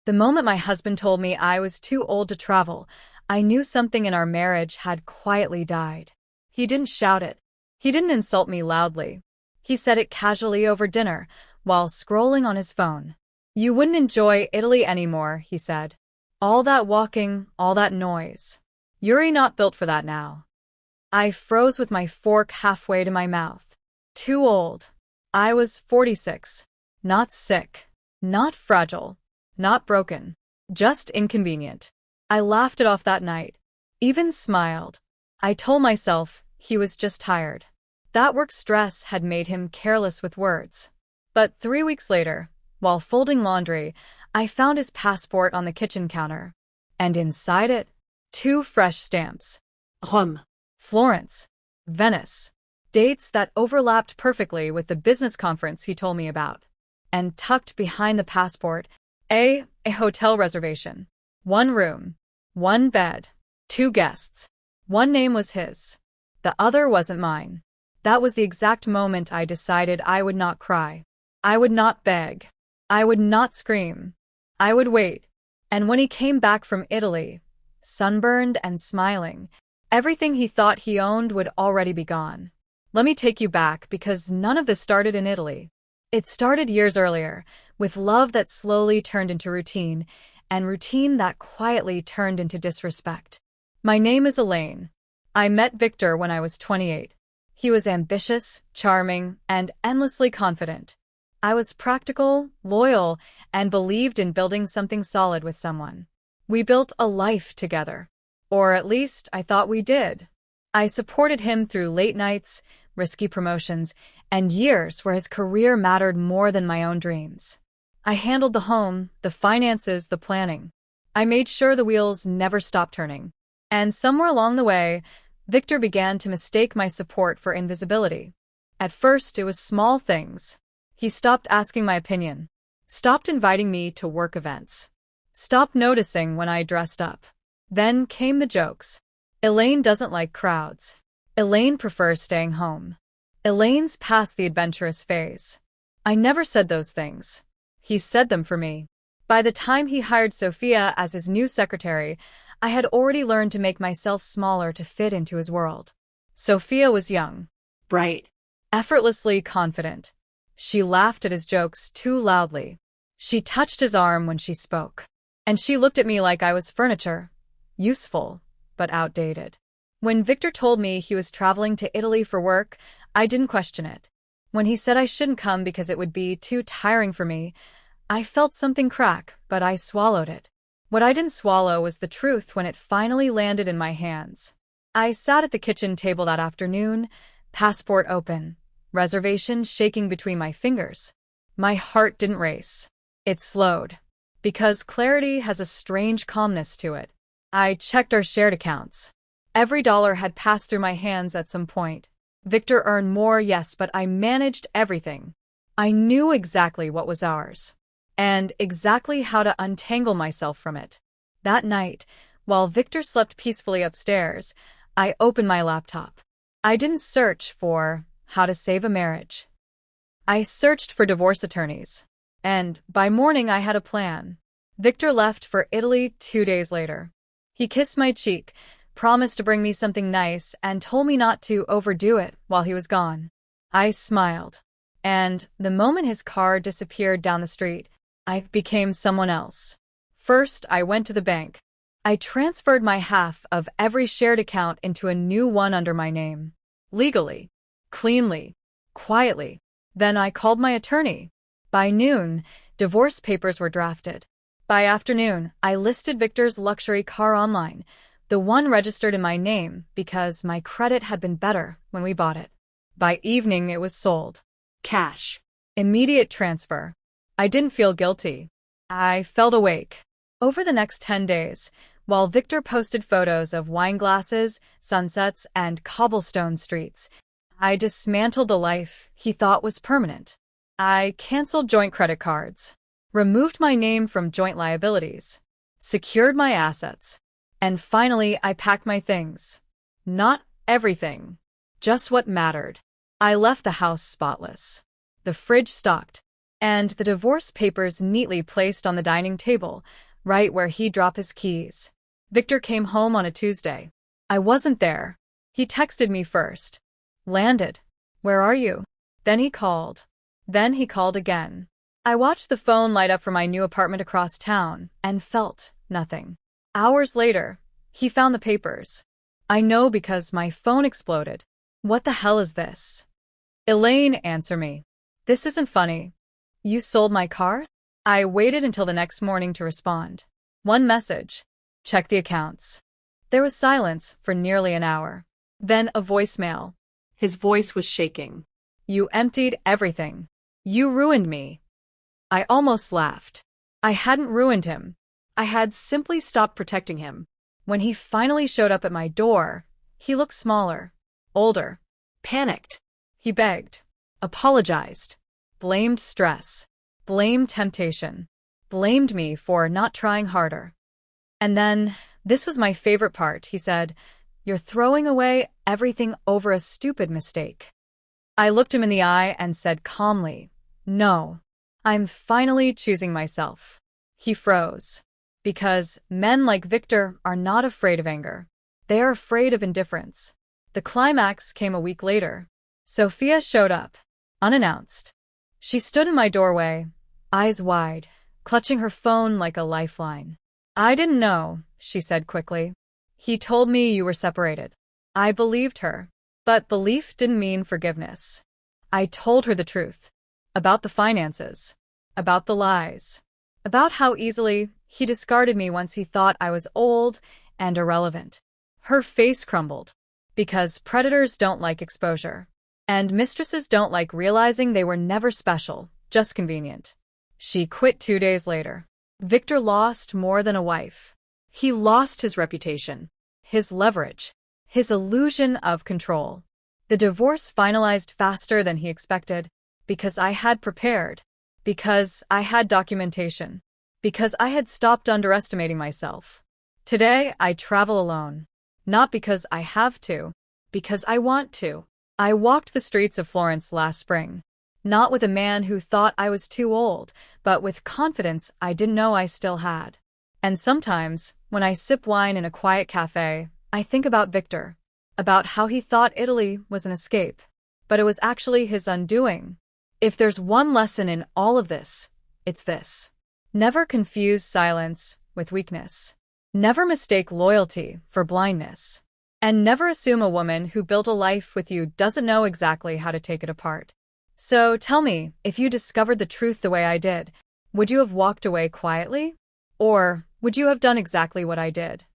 The moment my husband told me I was too old to travel, I knew something in our marriage had quietly died. He didn't shout it. He didn't insult me loudly. He said it casually over dinner, while scrolling on his phone. "You wouldn't enjoy Italy anymore," he said. "All that walking, all that noise. You're not built for that now." I froze with my fork halfway to my mouth. Too old. I was 46. Not sick. Not fragile. Not broken. Just inconvenient. I laughed it off that night. Even smiled. I told myself he was just tired. That work stress had made him careless with words. But 3 weeks later, while folding laundry, I found his passport on the kitchen counter. And inside it, 2 fresh stamps. Rome. Florence. Venice. Dates that overlapped perfectly with the business conference he told me about. And tucked behind the passport, a hotel reservation. 1 room. 1 bed. 2 guests. One name was his. The other wasn't mine. That was the exact moment I decided I would not cry. I would not beg. I would not scream. I would wait. And when he came back from Italy, sunburned and smiling, everything he thought he owned would already be gone. Let me take you back, because none of this started in Italy. It started years earlier, with love that slowly turned into routine, and routine that quietly turned into disrespect. My name is Elaine. I met Victor when I was 28. He was ambitious, charming, and endlessly confident. I was practical, loyal, and believed in building something solid with someone. We built a life together. Or at least, I thought we did. I supported him through late nights, risky promotions, and years where his career mattered more than my own dreams. I handled the home, the finances, the planning. I made sure the wheels never stopped turning. And somewhere along the way, Victor began to mistake my support for invisibility. At first, it was small things. He stopped asking my opinion, stopped inviting me to work events, stopped noticing when I dressed up. Then came the jokes. Elaine doesn't like crowds. Elaine prefers staying home. Elaine's past the adventurous phase. I never said those things. He said them for me. By the time he hired Sophia as his new secretary, I had already learned to make myself smaller to fit into his world. Sophia was young, Bright. effortlessly confident. She laughed at his jokes too loudly. She touched his arm when she spoke. And she looked at me like I was furniture. Useful, but outdated. When Victor told me he was traveling to Italy for work, I didn't question it. When he said I shouldn't come because it would be too tiring for me, I felt something crack, but I swallowed it. What I didn't swallow was the truth when it finally landed in my hands. I sat at the kitchen table that afternoon, passport open, reservation shaking between my fingers. My heart didn't race. It slowed. Because clarity has a strange calmness to it. I checked our shared accounts. Every dollar had passed through my hands at some point. Victor earned more, yes, but I managed everything. I knew exactly what was ours. And exactly how to untangle myself from it. That night, while Victor slept peacefully upstairs, I opened my laptop. I didn't search for how to save a marriage. I searched for divorce attorneys. And by morning I had a plan. Victor left for Italy 2 days later. He kissed my cheek, promised to bring me something nice, and told me not to overdo it while he was gone. I smiled. And the moment his car disappeared down the street, I became someone else. First, I went to the bank. I transferred my half of every shared account into a new one under my name. Legally. Cleanly. Quietly. Then I called my attorney. By noon, divorce papers were drafted. By afternoon, I listed Victor's luxury car online, the one registered in my name because my credit had been better when we bought it. By evening, it was sold. Cash. Immediate transfer. I didn't feel guilty. I felt awake. Over the next 10 days, while Victor posted photos of wine glasses, sunsets, and cobblestone streets, I dismantled the life he thought was permanent. I canceled joint credit cards, removed my name from joint liabilities, secured my assets, and finally I packed my things. Not everything, just what mattered. I left the house spotless, the fridge stocked, and the divorce papers neatly placed on the dining table, right where he'd drop his keys. Victor came home on a Tuesday. I wasn't there. He texted me first. Landed. Where are you? Then he called. Then he called again. I watched the phone light up for my new apartment across town and felt nothing. Hours later, he found the papers. I know because my phone exploded. What the hell is this? Elaine, answer me. This isn't funny. You sold my car? I waited until the next morning to respond. One message. Check the accounts. There was silence for nearly an hour. Then a voicemail. His voice was shaking. You emptied everything. You ruined me. I almost laughed. I hadn't ruined him. I had simply stopped protecting him. When he finally showed up at my door, he looked smaller, older, Panicked. He begged, apologized, blamed stress, blamed temptation, blamed me for not trying harder. And then, this was my favorite part, he said, you're throwing away everything over a stupid mistake. I looked him in the eye and said calmly, no, I'm finally choosing myself. He froze. Because men like Victor are not afraid of anger. They are afraid of indifference. The climax came a week later. Sophia showed up, unannounced. She stood in my doorway, eyes wide, clutching her phone like a lifeline. I didn't know, she said quickly. He told me you were separated. I believed her. But belief didn't mean forgiveness. I told her the truth. About the finances. About the lies. About how easily he discarded me once he thought I was old and irrelevant. Her face crumbled. Because predators don't like exposure. And mistresses don't like realizing they were never special, just convenient. She quit 2 days later. Victor lost more than a wife. He lost his reputation, his leverage, his illusion of control. The divorce finalized faster than he expected, because I had prepared, because I had documentation, because I had stopped underestimating myself. Today, I travel alone. Not because I have to, because I want to. I walked the streets of Florence last spring, not with a man who thought I was too old, but with confidence I didn't know I still had. And sometimes, when I sip wine in a quiet cafe, I think about Victor, about how he thought Italy was an escape, but it was actually his undoing. If there's one lesson in all of this, it's this. Never confuse silence with weakness. Never mistake loyalty for blindness. And never assume a woman who built a life with you doesn't know exactly how to take it apart. So tell me, if you discovered the truth the way I did, would you have walked away quietly? Or would you have done exactly what I did?